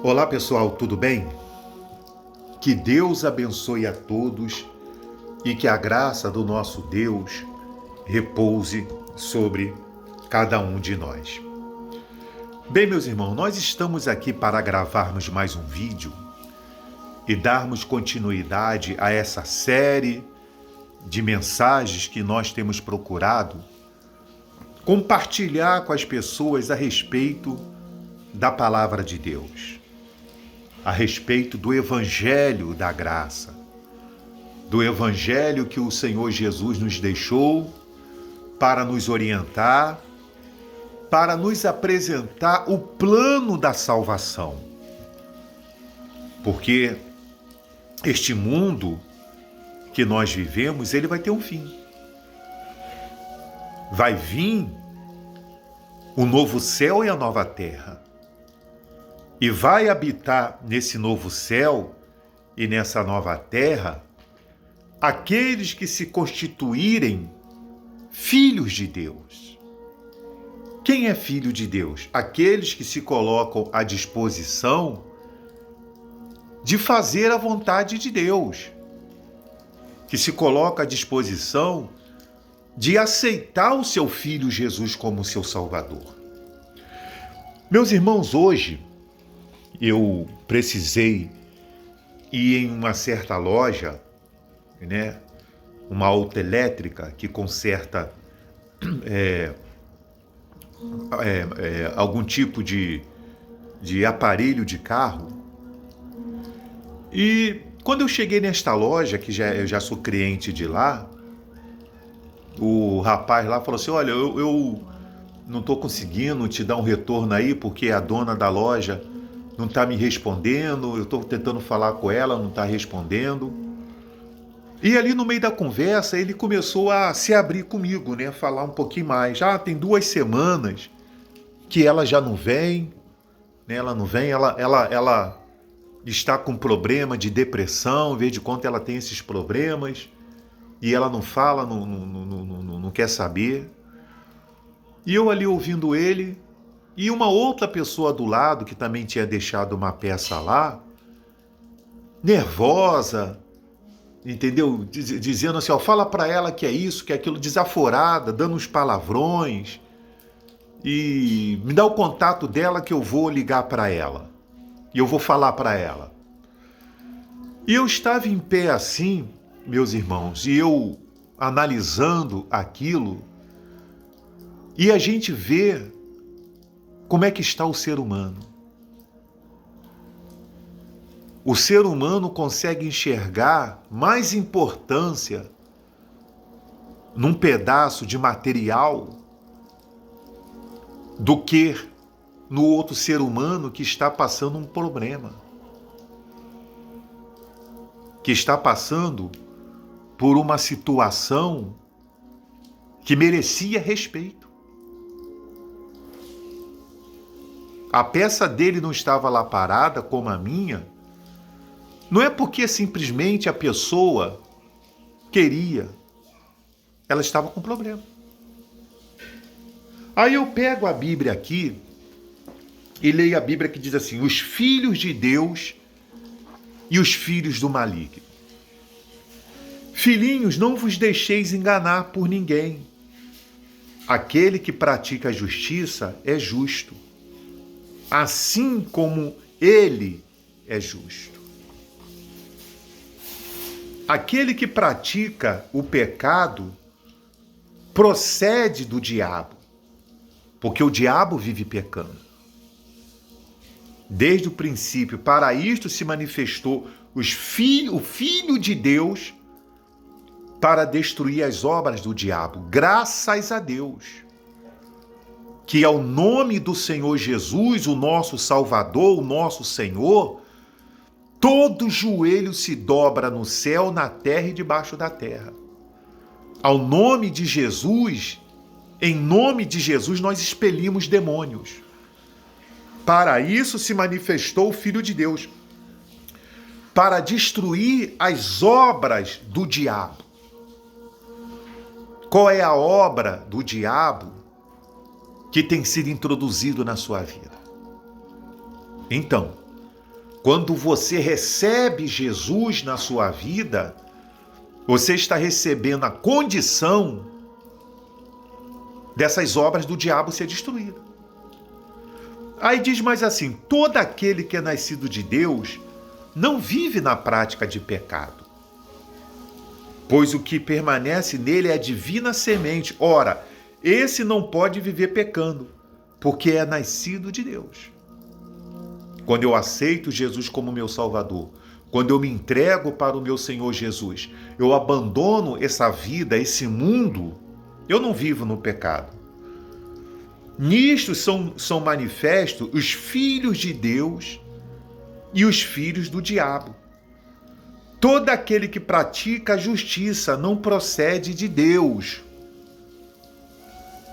Olá pessoal, tudo bem? Que Deus abençoe a todos e que a graça do nosso Deus repouse sobre cada um de nós. Bem, meus irmãos, nós estamos aqui para gravarmos mais um vídeo e darmos continuidade a essa série de mensagens que nós temos procurado compartilhar com as pessoas a respeito da palavra de Deus, a respeito do Evangelho da graça, do Evangelho que o Senhor Jesus nos deixou para nos orientar, para nos apresentar o plano da salvação. Porque este mundo que nós vivemos, ele vai ter um fim. Vai vir o novo céu e a nova terra. E vai habitar nesse novo céu e nessa nova terra aqueles que se constituírem filhos de Deus. Quem é filho de Deus? Aqueles que se colocam à disposição de fazer a vontade de Deus, que se coloca à disposição de aceitar o seu Filho Jesus como seu Salvador. Meus irmãos, hoje eu precisei ir em uma certa loja, uma autoelétrica que conserta algum tipo de aparelho de carro. E quando eu cheguei nesta loja, que eu já sou cliente de lá, o rapaz lá falou assim: olha, eu não estou conseguindo te dar um retorno aí porque a dona da loja não está me respondendo, eu estou tentando falar com ela, não está respondendo. E ali no meio da conversa ele começou a se abrir comigo, falar um pouquinho mais. Já tem 2 semanas que ela já não vem, ela não vem, ela está com problema de depressão, vê de quanto ela tem esses problemas, e ela não fala, não quer saber. E eu ali ouvindo ele, e uma outra pessoa do lado, que também tinha deixado uma peça lá, nervosa, entendeu? Dizendo assim, fala pra ela que é isso, que é aquilo, desaforada, dando uns palavrões, e me dá o contato dela que eu vou ligar pra ela, e eu vou falar pra ela. E eu estava em pé assim, meus irmãos, e eu analisando aquilo, e a gente vê como é que está o ser humano. O ser humano consegue enxergar mais importância num pedaço de material do que no outro ser humano que está passando um problema, que está passando por uma situação que merecia respeito. A peça dele não estava lá parada como a minha, não é porque simplesmente a pessoa queria, ela estava com problema. Aí eu pego a Bíblia aqui e leio a Bíblia que diz assim: os filhos de Deus e os filhos do maligno. Filhinhos, não vos deixeis enganar por ninguém. Aquele que pratica a justiça é justo, assim como ele é justo. Aquele que pratica o pecado procede do diabo, porque o diabo vive pecando. Desde o princípio, para isto se manifestou o Filho de Deus, para destruir as obras do diabo. Graças a Deus, que ao nome do Senhor Jesus, o nosso Salvador, o nosso Senhor, todo joelho se dobra no céu, na terra e debaixo da terra. Ao nome de Jesus, em nome de Jesus, nós expelimos demônios. Para isso se manifestou o Filho de Deus, para destruir as obras do diabo. Qual é a obra do diabo que tem sido introduzido na sua vida? Então, Quando você recebe Jesus na sua vida, você está recebendo a condição dessas obras do diabo ser destruída. Aí diz mais assim: todo aquele que é nascido de Deus não vive na prática de pecado, pois o que permanece nele é a divina semente. Ora, esse não pode viver pecando, porque é nascido de Deus. Quando eu aceito Jesus como meu Salvador, quando eu me entrego para o meu Senhor Jesus, eu abandono essa vida, esse mundo, eu não vivo no pecado. Nisto são manifestos os filhos de Deus e os filhos do diabo. Todo aquele que pratica a justiça não procede de Deus.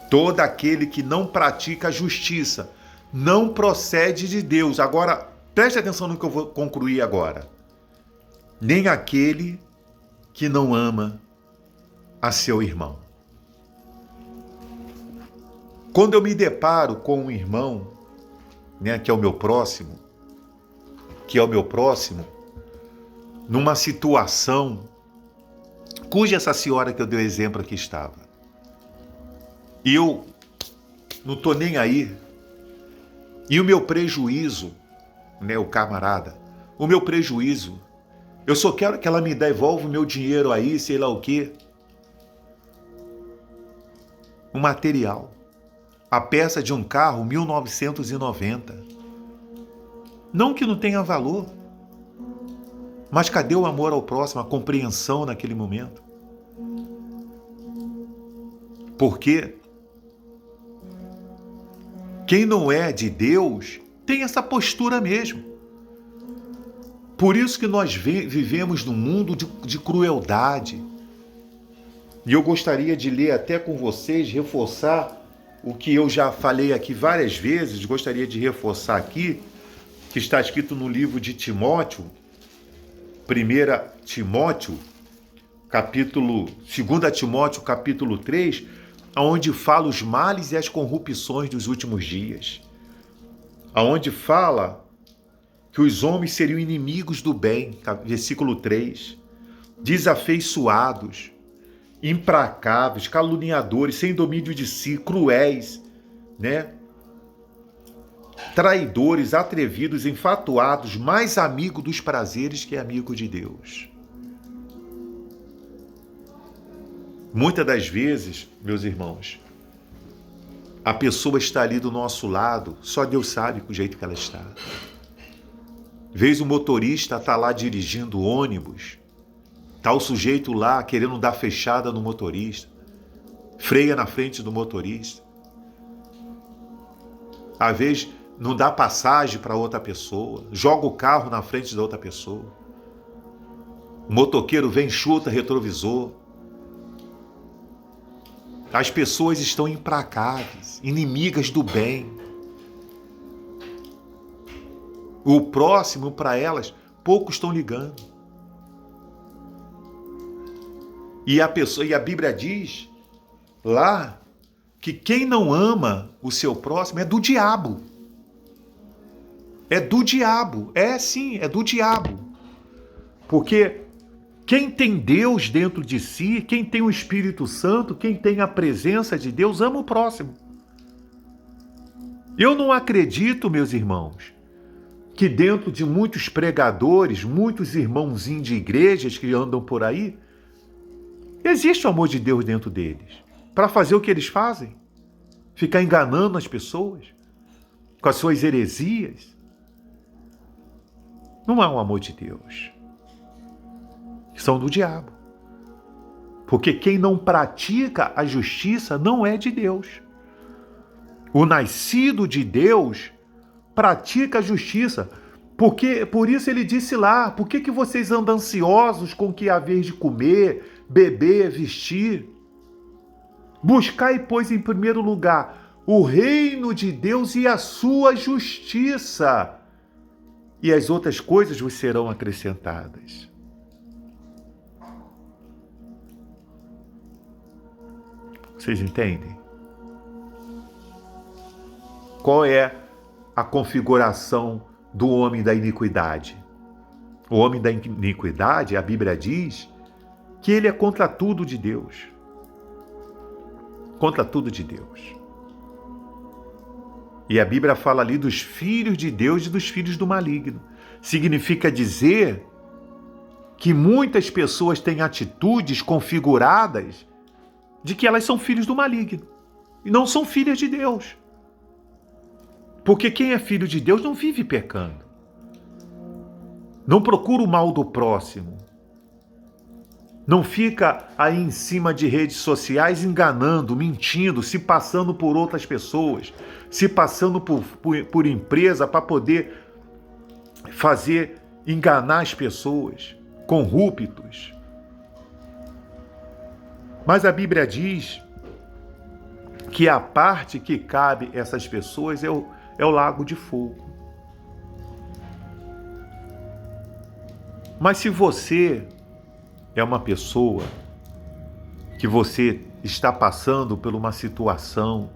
Todo aquele que não pratica a justiça não procede de Deus. Agora, preste atenção no que eu vou concluir agora. Nem aquele que não ama a seu irmão. Quando eu me deparo com um irmão, que é o meu próximo, numa situação cuja essa senhora que eu dei o exemplo aqui estava, e eu não estou nem aí, e o meu prejuízo, o camarada, o meu prejuízo, eu só quero que ela me devolva o meu dinheiro aí, sei lá o quê, um material, a peça de um carro 1990, não que não tenha valor, mas cadê o amor ao próximo, a compreensão naquele momento? Porque quem não é de Deus tem essa postura mesmo. Por isso que nós vivemos num mundo de crueldade. E eu gostaria de ler até com vocês, reforçar o que eu já falei aqui várias vezes, gostaria de reforçar aqui, que está escrito no livro de Timóteo, 1 Timóteo, 2 Timóteo, capítulo 3, onde fala os males e as corrupções dos últimos dias. Onde fala que os homens seriam inimigos do bem, versículo 3, desafeiçoados, implacáveis, caluniadores, sem domínio de si, cruéis, traidores, atrevidos, enfatuados, mais amigo dos prazeres que amigo de Deus. Muitas das vezes, meus irmãos, a pessoa está ali do nosso lado, só Deus sabe o jeito que ela está. Vez o motorista está lá dirigindo o ônibus, está o sujeito lá querendo dar fechada no motorista, freia na frente do motorista. Às vezes não dá passagem para outra pessoa, joga o carro na frente da outra pessoa. O motoqueiro vem, chuta retrovisor. As pessoas estão implacáveis, inimigas do bem. O próximo, para elas, poucos estão ligando. E a Bíblia diz lá que quem não ama o seu próximo é do diabo. É do diabo. É sim, é do diabo. Porque quem tem Deus dentro de si, quem tem o Espírito Santo, quem tem a presença de Deus, ama o próximo. Eu não acredito, meus irmãos, que dentro de muitos pregadores, muitos irmãozinhos de igrejas que andam por aí, existe o amor de Deus dentro deles, para fazer o que eles fazem, ficar enganando as pessoas com as suas heresias. Não há um amor de Deus. São do diabo. Porque quem não pratica a justiça não é de Deus. O nascido de Deus pratica a justiça. Por isso ele disse lá, por que vocês andam ansiosos com o que haver de comer, beber, vestir? Buscai, pois, em primeiro lugar o reino de Deus e a sua justiça, e as outras coisas vos serão acrescentadas. Vocês entendem? Qual é a configuração do homem da iniquidade. O homem da iniquidade, a Bíblia diz que ele é contra tudo de Deus. Contra tudo de Deus. E a Bíblia fala ali dos filhos de Deus e dos filhos do maligno. Significa dizer que muitas pessoas têm atitudes configuradas de que elas são filhos do maligno e não são filhas de Deus. Porque quem é filho de Deus não vive pecando. Não procura o mal do próximo. Não fica aí em cima de redes sociais enganando, mentindo, se passando por outras pessoas, se passando por empresa para poder enganar as pessoas, corruptos. Mas a Bíblia diz que a parte que cabe a essas pessoas é o lago de fogo. Mas se você é uma pessoa que você está passando por uma situação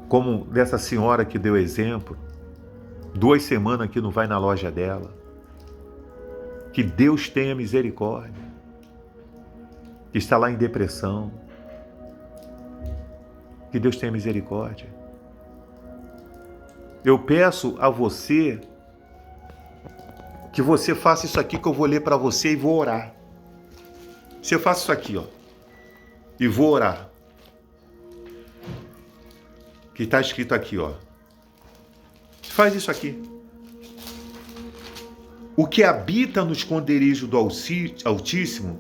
como dessa senhora que deu exemplo, 2 semanas que não vai na loja dela, que Deus tenha misericórdia, que está lá em depressão, que Deus tenha misericórdia. Eu peço a você que você faça isso aqui que eu vou ler para você e vou orar. Você faça isso aqui, ó, e vou orar. Que está escrito aqui, ó. Faz isso aqui. O que habita no esconderijo do Altíssimo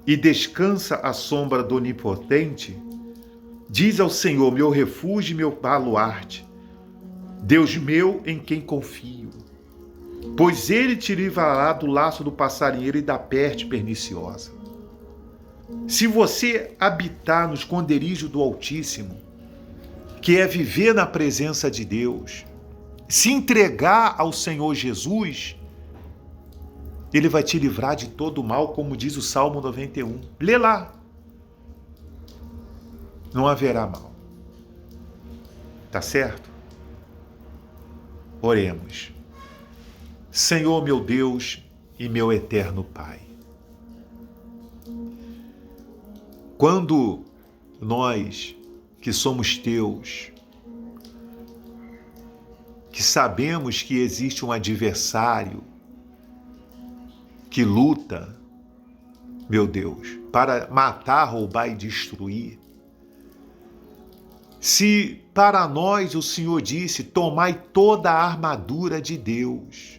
e descansa à sombra do Onipotente, diz ao Senhor, meu refúgio e meu baluarte, Deus meu em quem confio. Pois ele te livrará do laço do passarinheiro e da peste perniciosa. Se você habitar no esconderijo do Altíssimo, que é viver na presença de Deus, se entregar ao Senhor Jesus, Ele vai te livrar de todo o mal, como diz o Salmo 91. Lê lá. Não haverá mal. Tá certo? Oremos. Senhor, meu Deus e meu eterno Pai, quando nós que somos teus, que sabemos que existe um adversário que luta, meu Deus, para matar, roubar e destruir, se para nós o Senhor disse, tomai toda a armadura de Deus,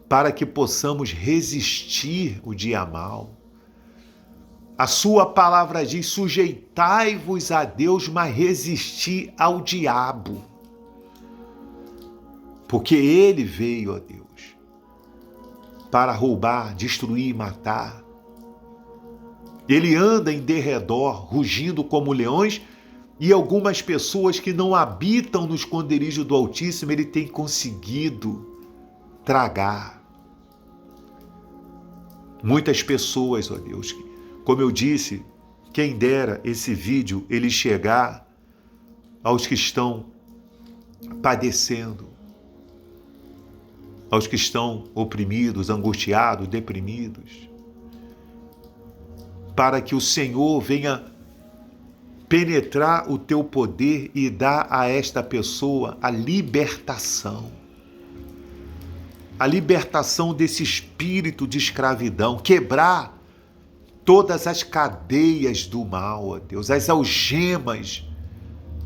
para que possamos resistir o dia mal. A sua palavra diz, sujeitai-vos a Deus, mas resisti ao diabo. Porque ele veio, ó Deus, para roubar, destruir e matar. Ele anda em derredor, rugindo como leões, e algumas pessoas que não habitam no esconderijo do Altíssimo, ele tem conseguido tragar. Muitas pessoas, ó Deus, como eu disse, quem dera esse vídeo ele chegar aos que estão padecendo, aos que estão oprimidos, angustiados, deprimidos, para que o Senhor venha penetrar o teu poder e dar a esta pessoa a libertação desse espírito de escravidão, quebrar todas as cadeias do mal, ó Deus, as algemas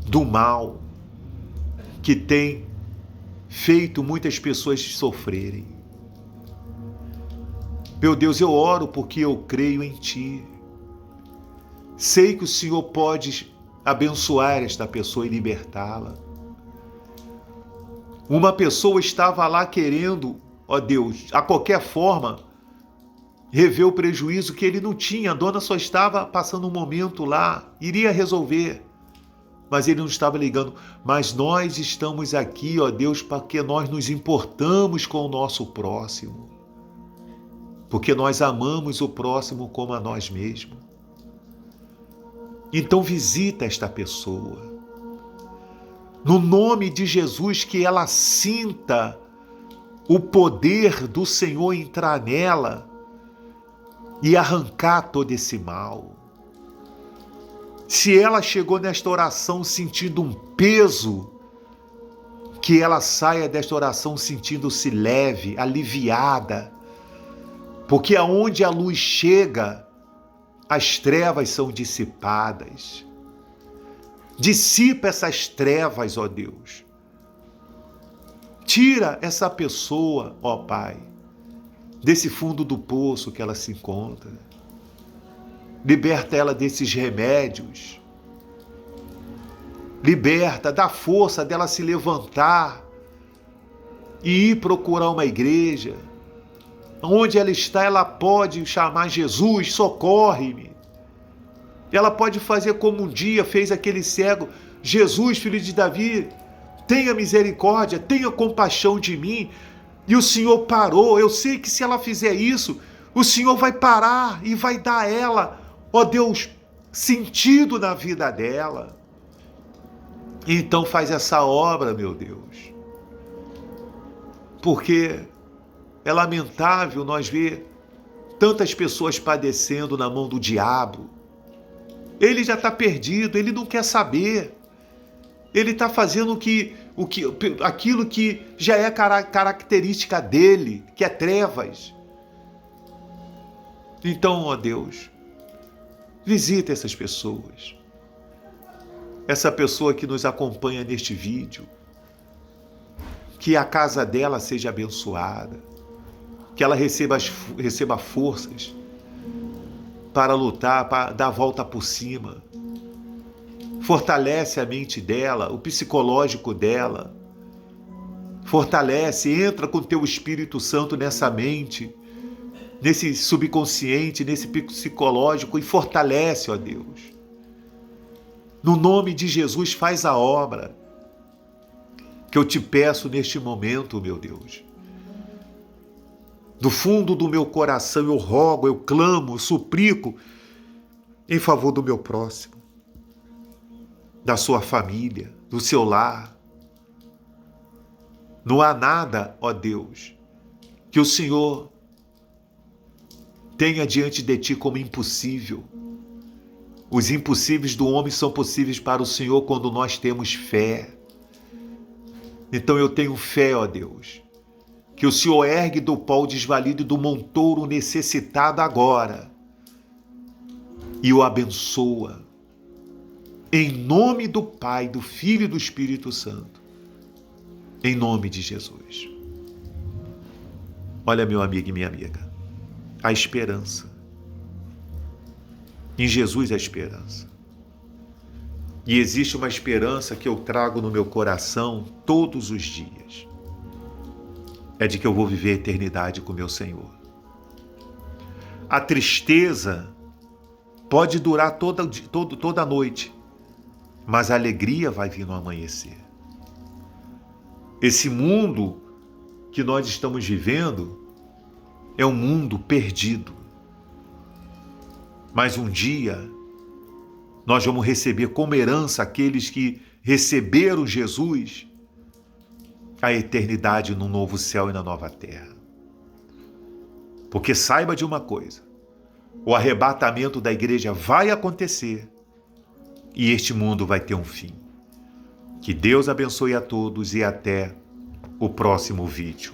do mal que tem feito muitas pessoas sofrerem. Meu Deus, eu oro porque eu creio em Ti. Sei que o Senhor pode abençoar esta pessoa e libertá-la. Uma pessoa estava lá querendo, ó Deus, a qualquer forma, rever o prejuízo que ele não tinha. A dona só estava passando um momento lá, iria resolver, mas ele não estava ligando. Mas nós estamos aqui, ó Deus, porque nós nos importamos com o nosso próximo, porque nós amamos o próximo como a nós mesmos. Então visita esta pessoa. No nome de Jesus, que ela sinta o poder do Senhor entrar nela e arrancar todo esse mal. Se ela chegou nesta oração sentindo um peso, que ela saia desta oração sentindo-se leve, aliviada, porque aonde a luz chega, as trevas são dissipadas. Dissipa essas trevas, ó Deus. Tira essa pessoa, ó Pai, desse fundo do poço que ela se encontra. Liberta ela desses remédios. Liberta, dá força dela se levantar e ir procurar uma igreja. Onde ela está, ela pode chamar Jesus, socorre-me. Ela pode fazer como um dia fez aquele cego: Jesus, filho de Davi, tenha misericórdia, tenha compaixão de mim. E o Senhor parou. Eu sei que se ela fizer isso, o Senhor vai parar e vai dar a ela, ó Deus, sentido na vida dela. Então faz essa obra, meu Deus. Porque é lamentável nós ver tantas pessoas padecendo na mão do diabo. Ele já está perdido, ele não quer saber. Ele está fazendo aquilo que já é característica dele, que é trevas. Então, ó Deus, visita essas pessoas. Essa pessoa que nos acompanha neste vídeo, que a casa dela seja abençoada, que ela receba forças para lutar, para dar a volta por cima. Fortalece a mente dela, o psicológico dela. Fortalece, entra com o teu Espírito Santo nessa mente, nesse subconsciente, nesse psicológico e fortalece, ó Deus. No nome de Jesus, faz a obra que eu te peço neste momento, meu Deus. Do fundo do meu coração eu rogo, eu clamo, eu suplico em favor do meu próximo, da sua família, do seu lar. Não há nada, ó Deus, que o Senhor tenha diante de ti como impossível. Os impossíveis do homem são possíveis para o Senhor quando nós temos fé. Então eu tenho fé, ó Deus, que o Senhor ergue do pó o desvalido e do montouro necessitado agora e o abençoa. Em nome do Pai, do Filho e do Espírito Santo. Em nome de Jesus. Olha, meu amigo e minha amiga, a esperança. Em Jesus a esperança. E existe uma esperança que eu trago no meu coração todos os dias. É de que eu vou viver a eternidade com meu Senhor. A tristeza pode durar toda a noite, mas a alegria vai vir no amanhecer. Esse mundo que nós estamos vivendo é um mundo perdido. Mas um dia nós vamos receber como herança aqueles que receberam Jesus a eternidade no novo céu e na nova terra. Porque saiba de uma coisa, o arrebatamento da igreja vai acontecer e este mundo vai ter um fim. Que Deus abençoe a todos e até o próximo vídeo.